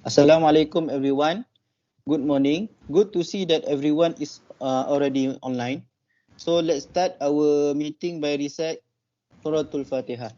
Assalamualaikum everyone. Good morning. Good to see that everyone is already online. So let's start our meeting by recite Suratul Fatihah.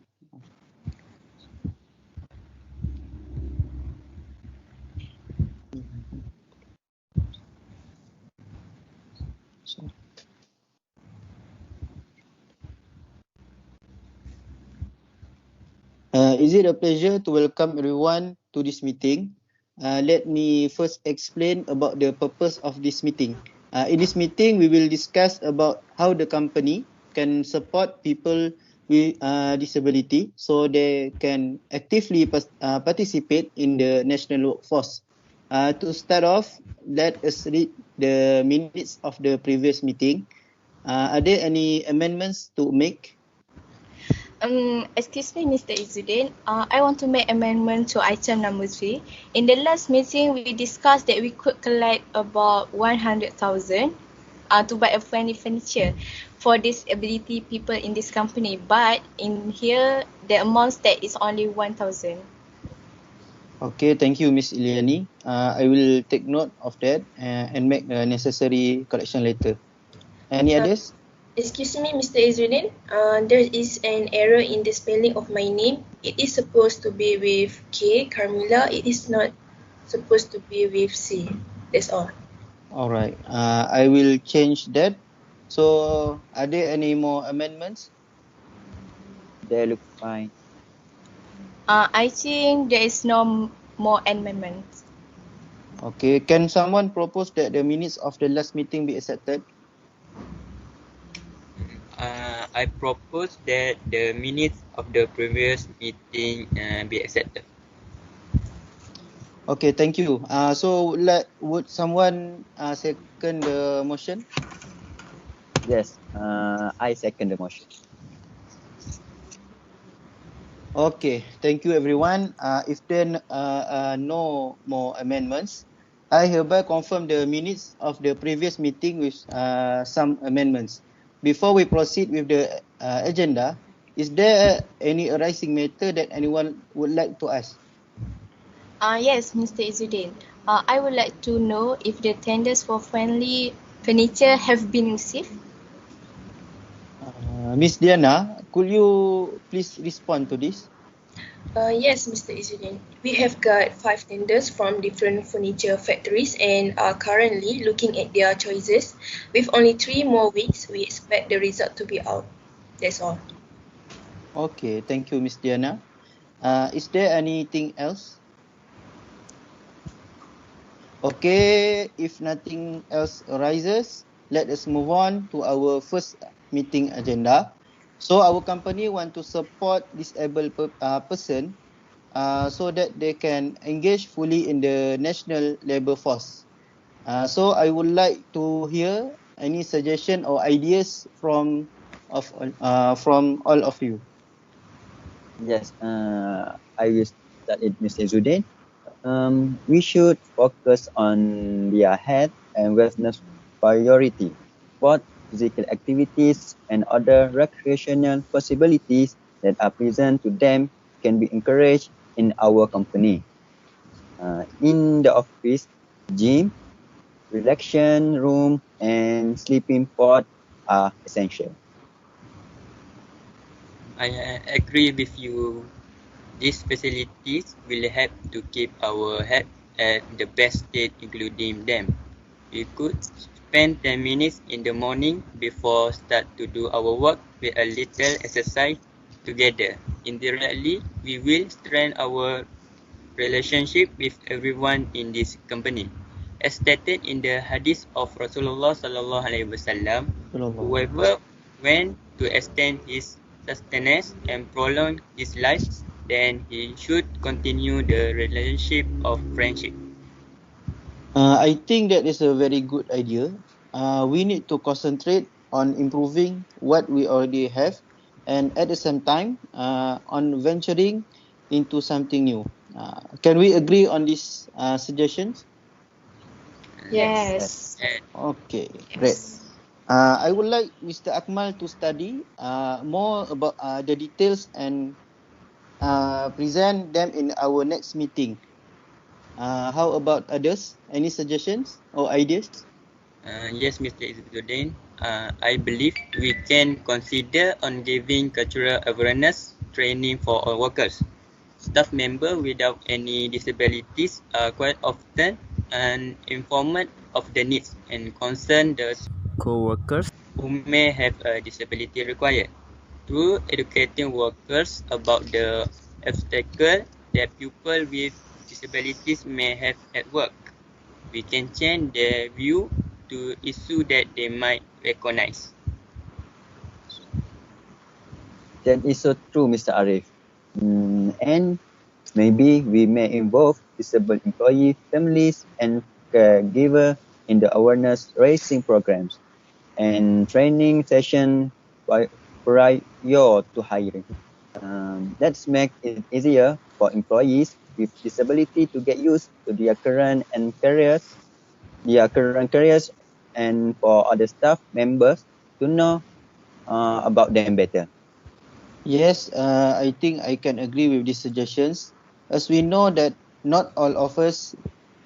Is it a pleasure to welcome everyone to this meeting? Let me first explain about the purpose of this meeting. In this meeting, we will discuss about how the company can support people with disability so they can actively participate in the national workforce. To start off, let us read the minutes of the previous meeting. Are there any amendments to make? Excuse me, Mr. Izzuddin. I want to make amendment to item number 3. In the last meeting, we discussed that we could collect about 100,000 to buy a friendly furniture for disability people in this company. But in here, the amount state is only 1,000. Okay, thank you, Miss Iliani. I will take note of that and make the necessary correction later. Any others? Excuse me, Mr. Izzuddin. There is an error in the spelling of my name. It is supposed to be with K, Carmilla. It is not supposed to be with C. That's all. All right. I will change that. So, are there any more amendments? They look fine. I think there is no more amendments. Okay. Can someone propose that the minutes of the last meeting be accepted? I propose that the minutes of the previous meeting be accepted. Okay, thank you. So, would someone second the motion? Yes, I second the motion. Okay, thank you everyone. If there are no more amendments, I hereby confirm the minutes of the previous meeting with some amendments. Before we proceed with the agenda, is there any arising matter that anyone would like to ask? Yes, Mr. Izzuddin. I would like to know if the tenders for friendly furniture have been received. Miss Diana, could you please respond to this? Yes, Mr. Izzuddin. We have got 5 tenders from different furniture factories and are currently looking at their choices. With only 3 more weeks, we expect the result to be out. That's all. Okay, thank you, Miss Diana. Is there anything else? Okay, if nothing else arises, let us move on to our first meeting agenda. So our company want to support disabled person so that they can engage fully in the national labour force. So I would like to hear any suggestion or ideas from all of you. Yes, I will start it, Mr. Zudin. We should focus on their health and wellness priority. Both physical activities and other recreational possibilities that are present to them can be encouraged in our company. In the office, gym, relaxation room, and sleeping pod are essential. I agree with you. These facilities will help to keep our health at the best state, including them. We could spend 10 minutes in the morning before start to do our work with a little exercise together. Indirectly, we will strengthen our relationship with everyone in this company. As stated in the hadith of Rasulullah sallallahu alaihi wasallam, whoever went to extend his sustenance and prolong his life, then he should continue the relationship of friendship. I think that is a very good idea. We need to concentrate on improving what we already have and at the same time on venturing into something new. Can we agree on these suggestions? Yes. Okay, great. I would like Mr. Akmal to study more about the details and present them in our next meeting. How about others? Any suggestions or ideas? Yes, Mr. Izzuddin. I believe we can consider on giving cultural awareness training for all workers. Staff members without any disabilities are quite often informed of the needs and concern the co-workers who may have a disability required. Through educating workers about the obstacle that people with disabilities may have at work, we can change their view to issue that they might recognize. That is so true, Mr. Arif. And maybe we may involve disabled employee families and caregiver in the awareness raising programs and training session prior to hiring. Let's make it easier for employees with disability to get used to their current careers, and for other staff members to know about them better. Yes, I think I can agree with these suggestions, as we know that not all of us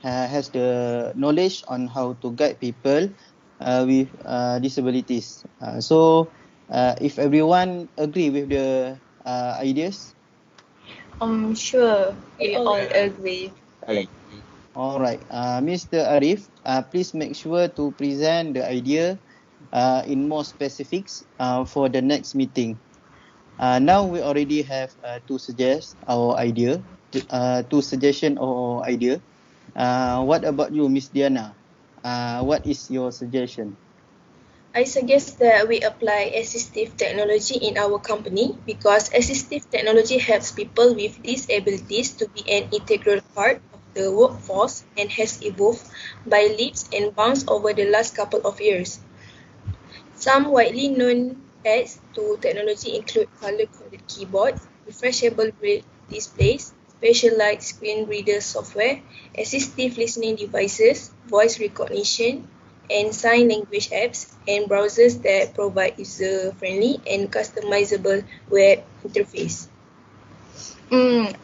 has the knowledge on how to guide people with disabilities. If everyone agree with the ideas, Sure, We we all all agree. Alex. all right. Mr. Arif, please make sure to present the idea in more specifics for the next meeting. Now we already have two suggestion or idea. What about you, Miss Diana? What is your suggestion? I suggest that we apply assistive technology in our company because assistive technology helps people with disabilities to be an integral part of the workforce and has evolved by leaps and bounds over the last couple of years. Some widely known adds to technology include color-coded keyboards, refreshable displays, specialized screen reader software, assistive listening devices, voice recognition, and sign language apps, and browsers that provide user-friendly and customizable web interface.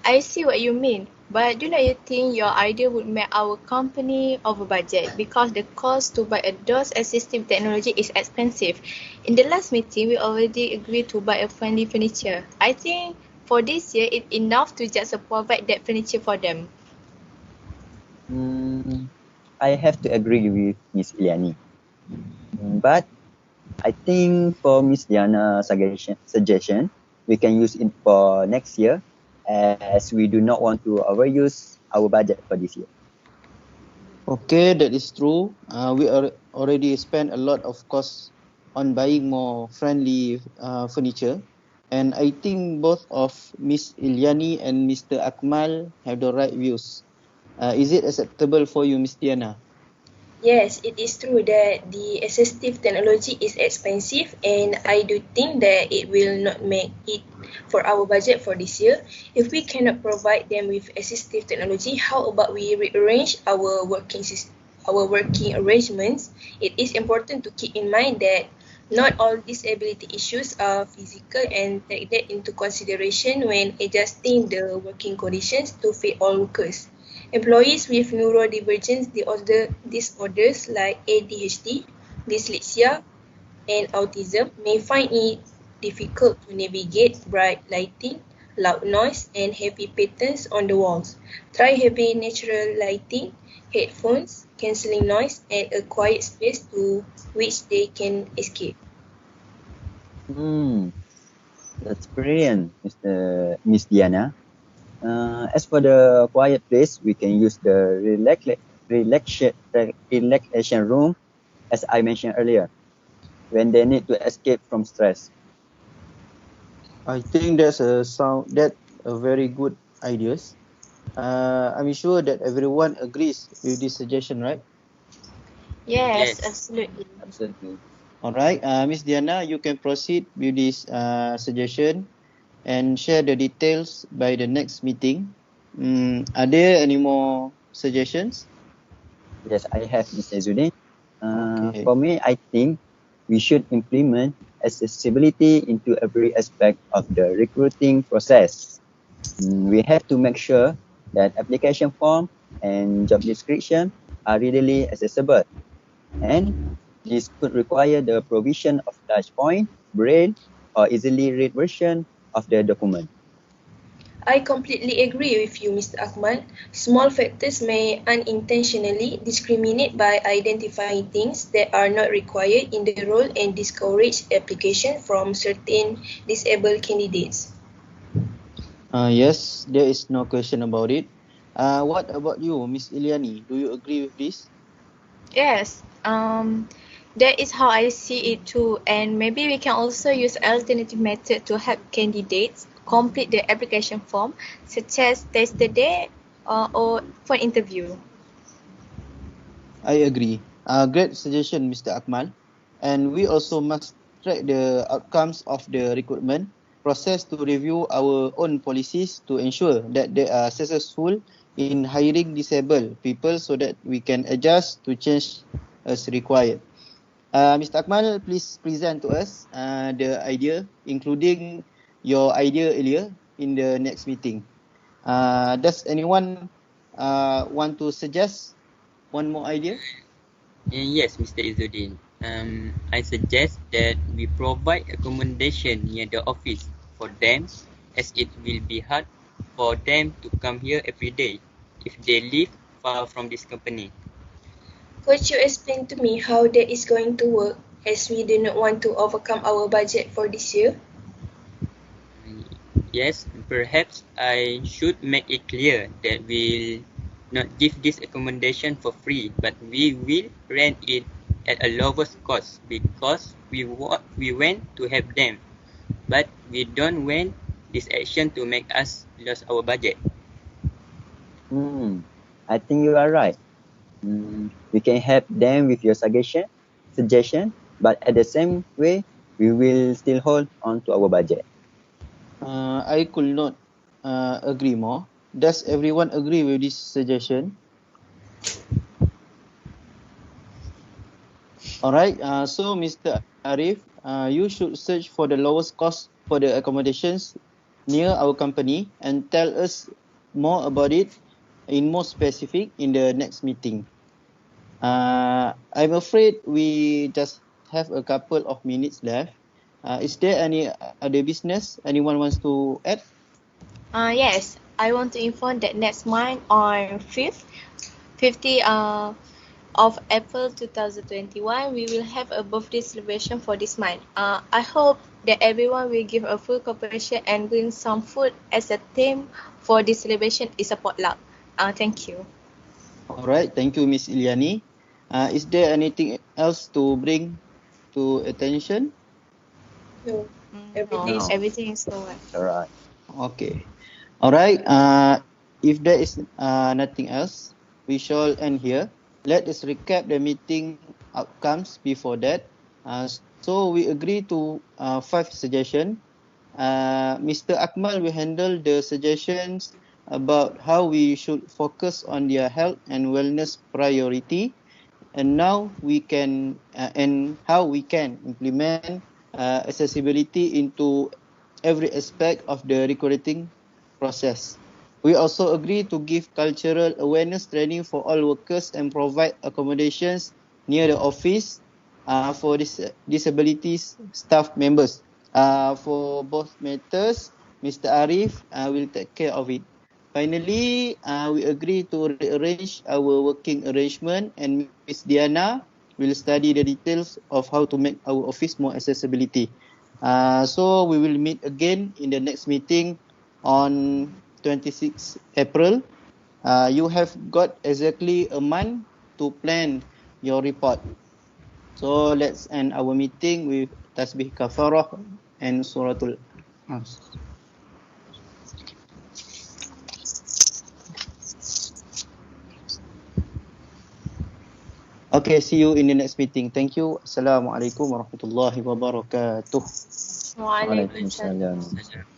I see what you mean. But do not you think your idea would make our company over budget because the cost to buy a those assistive technology is expensive. In the last meeting, we already agreed to buy a friendly furniture. I think for this year, it's enough to just provide that furniture for them. I have to agree with Miss Iliani. But I think for Miss Diana's suggestion, we can use it for next year as we do not want to overuse our budget for this year. Okay, that is true. We already spent a lot of costs on buying more friendly furniture, and I think both of Miss Ilyani and Mr. Akmal have the right views. Is it acceptable for you, Miss Diana? Yes, it is true that the assistive technology is expensive, and I do think that it will not make it for our budget for this year. If we cannot provide them with assistive technology, how about we rearrange our working arrangements? It is important to keep in mind that not all disability issues are physical and take that into consideration when adjusting the working conditions to fit all workers. Employees with neurodivergent disorders like ADHD, dyslexia, and autism may find it difficult to navigate bright lighting, loud noise, and heavy patterns on the walls. Try having natural lighting, headphones, cancelling noise, and a quiet space to which they can escape. That's brilliant, Miss Diana. As for the quiet place, we can use the relaxation room, as I mentioned earlier, when they need to escape from stress. I think that a very good ideas. I'm sure that everyone agrees with this suggestion, right? Yes, Yes. absolutely. Absolutely. All right, Miss Diana, you can proceed with this suggestion and share the details by the next meeting. Are there any more suggestions? Yes, I have, Mr. Zudin. Okay. For me, I think we should implement accessibility into every aspect of the recruiting process. We have to make sure that application form and job description are readily accessible, and this could require the provision of large point, braille, or easily read version of the document. I completely agree with you, Mr. Akmal. Small factors may unintentionally discriminate by identifying things that are not required in the role and discourage application from certain disabled candidates. Yes, there is no question about it. What about you, Miss Iliani? Do you agree with this? Yes, that is how I see it too. And maybe we can also use alternative method to help candidates complete the application form, such as test the day or for interview. I agree. Great suggestion, Mr. Akmal. And we also must track the outcomes of the recruitment process to review our own policies to ensure that they are successful in hiring disabled people so that we can adjust to change as required. Mr. Akmal, please present to us the idea, including your idea earlier in the next meeting. Does anyone want to suggest one more idea? Yes, Mr. Izzuddin. I suggest that we provide accommodation near the office for them, as it will be hard for them to come here every day if they live far from this company. Could you explain to me how that is going to work, as we do not want to overcome our budget for this year? Yes, perhaps I should make it clear that we'll not give this accommodation for free, but we will rent it at a lowest cost because we want to help them, but we don't want this action to make us lose our budget. I think you are right. We can help them with your suggestion, but at the same way, we will still hold on to our budget. I could not agree more. Does everyone agree with this suggestion? Alright, so Mr. Arif, you should search for the lowest cost for the accommodations near our company and tell us more about it in more specific in the next meeting. I'm afraid we just have a couple of minutes left. Is there any other business anyone wants to add? Yes, I want to inform that next month on 50 of April 2021, we will have a birthday celebration for this month. I hope that everyone will give a full cooperation and bring some food as a theme for this celebration is a potluck. Thank you. Alright, thank you, Miss Iliani. Is there anything else to bring to attention? No, No, everything is everything is so well. All right. Okay. Alright, if there is nothing else, we shall end here. Let us recap the meeting outcomes before that. So we agree to 5 suggestions. Mr. Akmal will handle the suggestions about how we should focus on their health and wellness priority, and now we can and how we can implement accessibility into every aspect of the recruiting process. We also agree to give cultural awareness training for all workers and provide accommodations near the office for disabilities staff members. For both matters, Mr. Arif will take care of it. Finally, we agree to rearrange our working arrangement, and Ms. Diana will study the details of how to make our office more accessibility. So we will meet again in the next meeting on 26 April. You have got exactly a month to plan your report. So let's end our meeting with Tasbih Kafarah and Suratul As. Okay, see you in the next meeting. Thank you. Assalamualaikum warahmatullahi wabarakatuh. Waalaikumsalam. Waalaikumsalam.